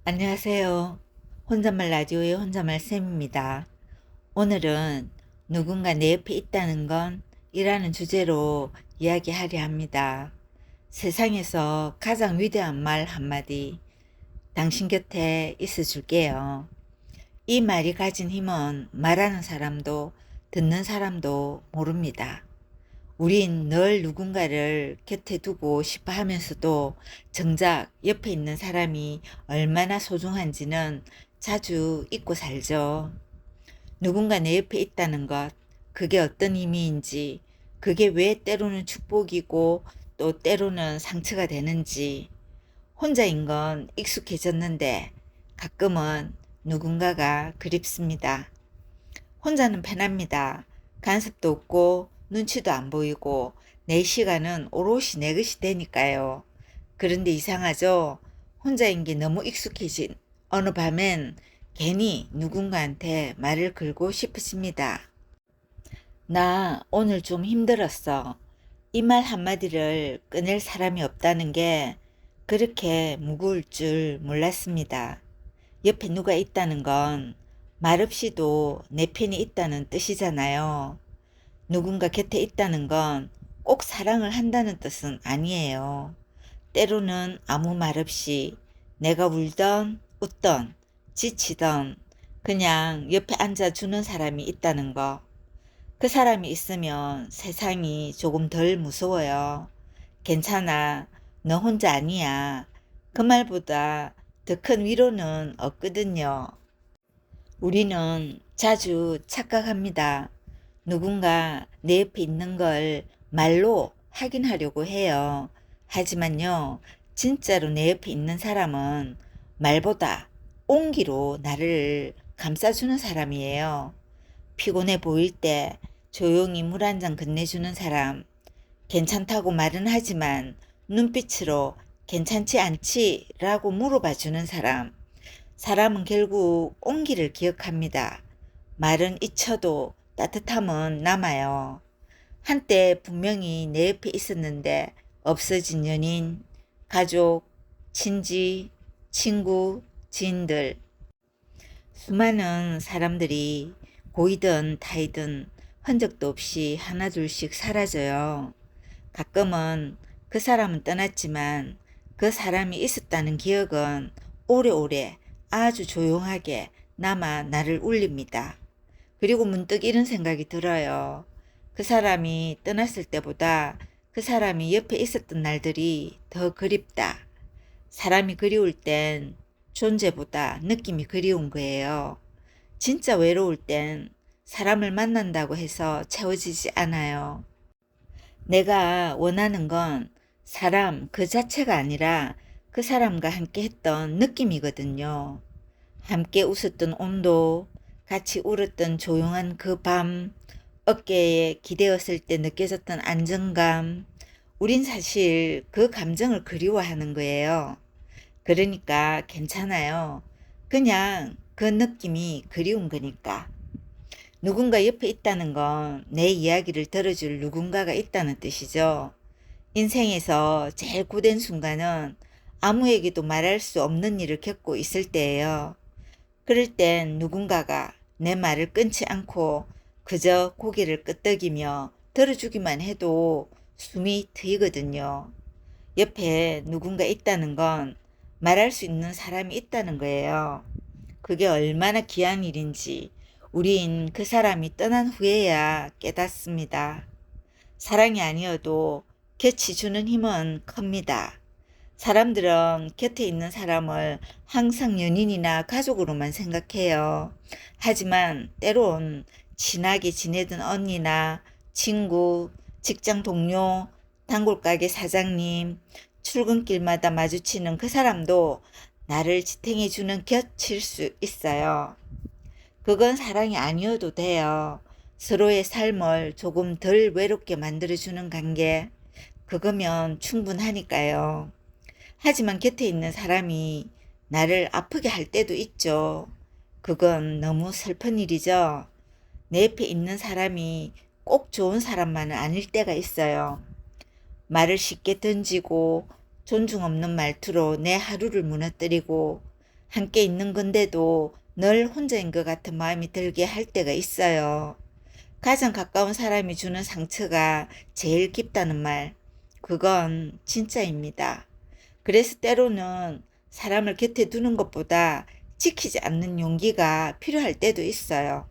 안녕하세요. 혼잣말 라디오의 혼잣말 쌤입니다. 오늘은 누군가 내 옆에 있다는 건 이라는 주제로 이야기하려 합니다. 세상에서 가장 위대한 말 한마디, 당신 곁에 있어 줄게요. 이 말이 가진 힘은 말하는 사람도 듣는 사람도 모릅니다. 우린 늘 누군가를 곁에 두고 싶어 하면서도 정작 옆에 있는 사람이 얼마나 소중한지는 자주 잊고 살죠. 누군가 내 옆에 있다는 것, 그게 어떤 의미인지, 그게 왜 때로는 축복이고 또 때로는 상처가 되는지, 혼자인 건 익숙해졌는데 가끔은 누군가가 그립습니다. 혼자는 편합니다. 간섭도 없고 눈치도 안 보이고 내 시간은 오롯이 내 것이 되니까요. 그런데 이상하죠? 혼자인 게 너무 익숙해진 어느 밤엔 괜히 누군가한테 말을 걸고 싶으십니다. 나 오늘 좀 힘들었어. 이 말 한마디를 꺼낼 사람이 없다는 게 그렇게 무거울 줄 몰랐습니다. 옆에 누가 있다는 건 말없이도 내 편이 있다는 뜻이잖아요. 누군가 곁에 있다는 건 꼭 사랑을 한다는 뜻은 아니에요. 때로는 아무 말 없이 내가 울던 웃던 지치던 그냥 옆에 앉아주는 사람이 있다는 거. 그 사람이 있으면 세상이 조금 덜 무서워요. 괜찮아. 너 혼자 아니야. 그 말보다 더 큰 위로는 없거든요. 우리는 자주 착각합니다. 누군가 내 옆에 있는 걸 말로 확인하려고 해요. 하지만요, 진짜로 내 옆에 있는 사람은 말보다 온기로 나를 감싸주는 사람이에요. 피곤해 보일 때 조용히 물 한 잔 건네주는 사람, 괜찮다고 말은 하지만 눈빛으로 괜찮지 않지? 라고 물어봐 주는 사람. 사람은 결국 온기를 기억합니다. 말은 잊혀도 따뜻함은 남아요. 한때 분명히 내 옆에 있었는데 없어진 연인, 가족, 친지, 친구, 지인들. 수많은 사람들이 고이든 타이든 흔적도 없이 하나둘씩 사라져요. 가끔은 그 사람은 떠났지만 그 사람이 있었다는 기억은 오래오래 아주 조용하게 남아 나를 울립니다. 그리고 문득 이런 생각이 들어요. 그 사람이 떠났을 때보다 그 사람이 옆에 있었던 날들이 더 그립다. 사람이 그리울 땐 존재보다 느낌이 그리운 거예요. 진짜 외로울 땐 사람을 만난다고 해서 채워지지 않아요. 내가 원하는 건 사람 그 자체가 아니라 그 사람과 함께 했던 느낌이거든요. 함께 웃었던 온도, 같이 울었던 조용한 그 밤, 어깨에 기대었을 때 느껴졌던 안정감. 우린 사실 그 감정을 그리워하는 거예요. 그러니까 괜찮아요. 그냥 그 느낌이 그리운 거니까. 누군가 옆에 있다는 건 내 이야기를 들어줄 누군가가 있다는 뜻이죠. 인생에서 제일 고된 순간은 아무에게도 말할 수 없는 일을 겪고 있을 때예요. 그럴 땐 누군가가 내 말을 끊지 않고 그저 고개를 끄덕이며 들어주기만 해도 숨이 트이거든요. 옆에 누군가 있다는 건 말할 수 있는 사람이 있다는 거예요. 그게 얼마나 귀한 일인지 우린 그 사람이 떠난 후에야 깨닫습니다. 사랑이 아니어도 곁이 주는 힘은 큽니다. 사람들은 곁에 있는 사람을 항상 연인이나 가족으로만 생각해요. 하지만 때론 친하게 지내던 언니나 친구, 직장 동료, 단골가게 사장님, 출근길마다 마주치는 그 사람도 나를 지탱해주는 곁일 수 있어요. 그건 사랑이 아니어도 돼요. 서로의 삶을 조금 덜 외롭게 만들어주는 관계, 그거면 충분하니까요. 하지만 곁에 있는 사람이 나를 아프게 할 때도 있죠. 그건 너무 슬픈 일이죠. 내 옆에 있는 사람이 꼭 좋은 사람만은 아닐 때가 있어요. 말을 쉽게 던지고 존중 없는 말투로 내 하루를 무너뜨리고 함께 있는 건데도 늘 혼자인 것 같은 마음이 들게 할 때가 있어요. 가장 가까운 사람이 주는 상처가 제일 깊다는 말, 그건 진짜입니다. 그래서 때로는 사람을 곁에 두는 것보다 지키지 않는 용기가 필요할 때도 있어요.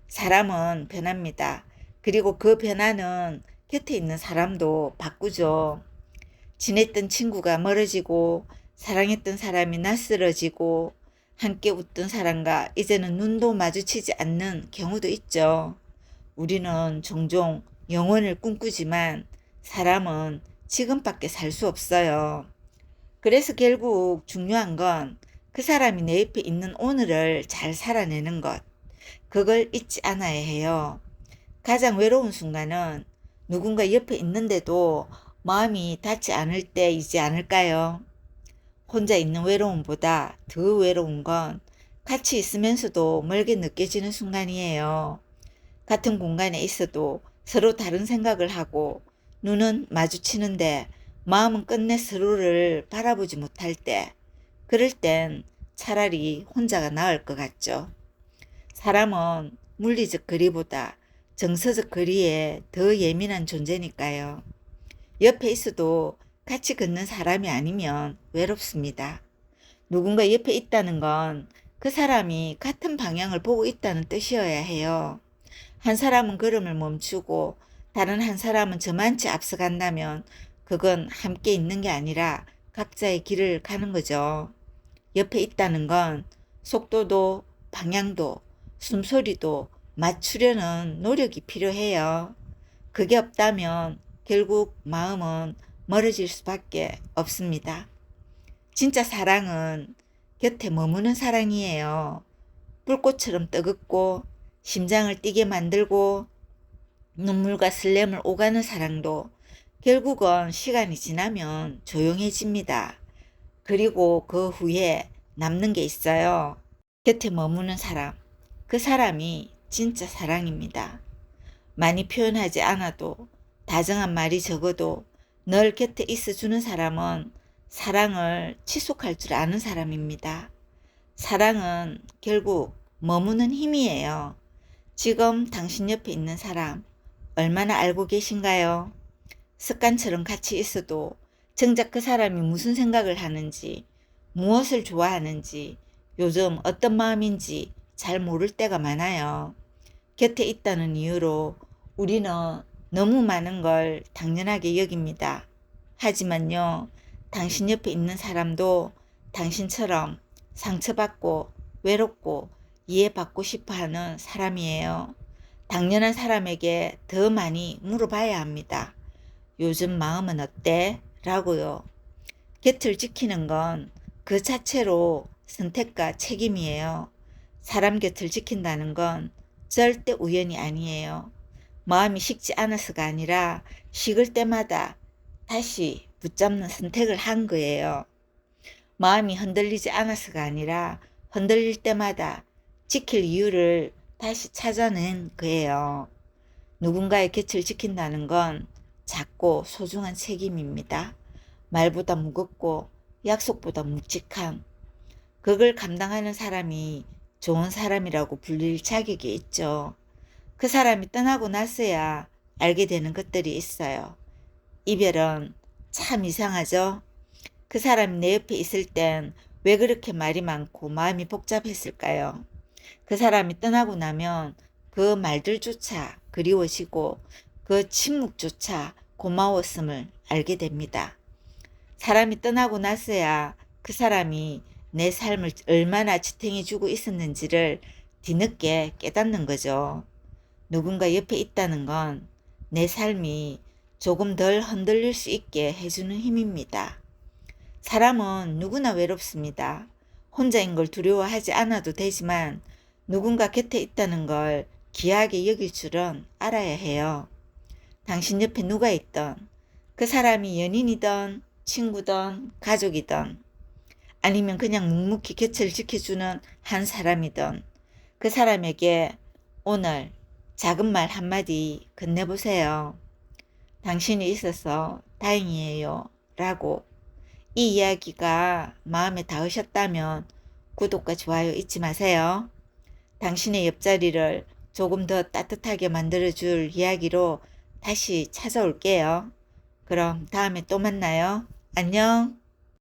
사람은 변합니다. 그리고 그 변화는 곁에 있는 사람도 바꾸죠. 지냈던 친구가 멀어지고 사랑했던 사람이 낯설어지고 함께 웃던 사람과 이제는 눈도 마주치지 않는 경우도 있죠. 우리는 종종 영혼을 꿈꾸지만 사람은 지금밖에 살 수 없어요. 그래서 결국 중요한 건 그 사람이 내 옆에 있는 오늘을 잘 살아내는 것. 그걸 잊지 않아야 해요. 가장 외로운 순간은 누군가 옆에 있는데도 마음이 닿지 않을 때이지 않을까요? 혼자 있는 외로움보다 더 외로운 건 같이 있으면서도 멀게 느껴지는 순간이에요. 같은 공간에 있어도 서로 다른 생각을 하고 눈은 마주치는데 마음은 끝내 서로를 바라보지 못할 때, 그럴 땐 차라리 혼자가 나을 것 같죠. 사람은 물리적 거리보다 정서적 거리에 더 예민한 존재니까요. 옆에 있어도 같이 걷는 사람이 아니면 외롭습니다. 누군가 옆에 있다는 건 그 사람이 같은 방향을 보고 있다는 뜻이어야 해요. 한 사람은 걸음을 멈추고 다른 한 사람은 저만치 앞서간다면 그건 함께 있는 게 아니라 각자의 길을 가는 거죠. 옆에 있다는 건 속도도 방향도 숨소리도 맞추려는 노력이 필요해요. 그게 없다면 결국 마음은 멀어질 수밖에 없습니다. 진짜 사랑은 곁에 머무는 사랑이에요. 불꽃처럼 뜨겁고 심장을 뛰게 만들고 눈물과 설렘을 오가는 사랑도 결국은 시간이 지나면 조용해집니다. 그리고 그 후에 남는 게 있어요. 곁에 머무는 사람. 그 사람이 진짜 사랑입니다. 많이 표현하지 않아도 다정한 말이 적어도 늘 곁에 있어주는 사람은 사랑을 지속할 줄 아는 사람입니다. 사랑은 결국 머무는 힘이에요. 지금 당신 옆에 있는 사람 얼마나 알고 계신가요? 습관처럼 같이 있어도 정작 그 사람이 무슨 생각을 하는지, 무엇을 좋아하는지, 요즘 어떤 마음인지 잘 모를 때가 많아요. 곁에 있다는 이유로 우리는 너무 많은 걸 당연하게 여깁니다. 하지만요, 당신 옆에 있는 사람도 당신처럼 상처받고 외롭고 이해받고 싶어 하는 사람이에요. 당연한 사람에게 더 많이 물어봐야 합니다. 요즘 마음은 어때? 라고요. 곁을 지키는 건 그 자체로 선택과 책임이에요. 사람 곁을 지킨다는 건 절대 우연이 아니에요. 마음이 식지 않아서가 아니라 식을 때마다 다시 붙잡는 선택을 한 거예요. 마음이 흔들리지 않아서가 아니라 흔들릴 때마다 지킬 이유를 다시 찾아낸 거예요. 누군가의 곁을 지킨다는 건 작고 소중한 책임입니다. 말보다 무겁고 약속보다 묵직함. 그걸 감당하는 사람이 좋은 사람이라고 불릴 자격이 있죠. 그 사람이 떠나고 나서야 알게 되는 것들이 있어요. 이별은 참 이상하죠? 그 사람이 내 옆에 있을 땐 왜 그렇게 말이 많고 마음이 복잡했을까요? 그 사람이 떠나고 나면 그 말들조차 그리워지고 그 침묵조차 고마웠음을 알게 됩니다. 사람이 떠나고 나서야 그 사람이 내 삶을 얼마나 지탱해주고 있었는지를 뒤늦게 깨닫는 거죠. 누군가 옆에 있다는 건 내 삶이 조금 덜 흔들릴 수 있게 해주는 힘입니다. 사람은 누구나 외롭습니다. 혼자인 걸 두려워하지 않아도 되지만 누군가 곁에 있다는 걸 귀하게 여길 줄은 알아야 해요. 당신 옆에 누가 있든 그 사람이 연인이든 친구든 가족이든 아니면 그냥 묵묵히 곁을 지켜주는 한 사람이든 그 사람에게 오늘 작은 말 한마디 건네보세요. 당신이 있어서 다행이에요. 라고. 이 이야기가 마음에 닿으셨다면 구독과 좋아요 잊지 마세요. 당신의 옆자리를 조금 더 따뜻하게 만들어줄 이야기로 다시 찾아올게요. 그럼 다음에 또 만나요. 안녕.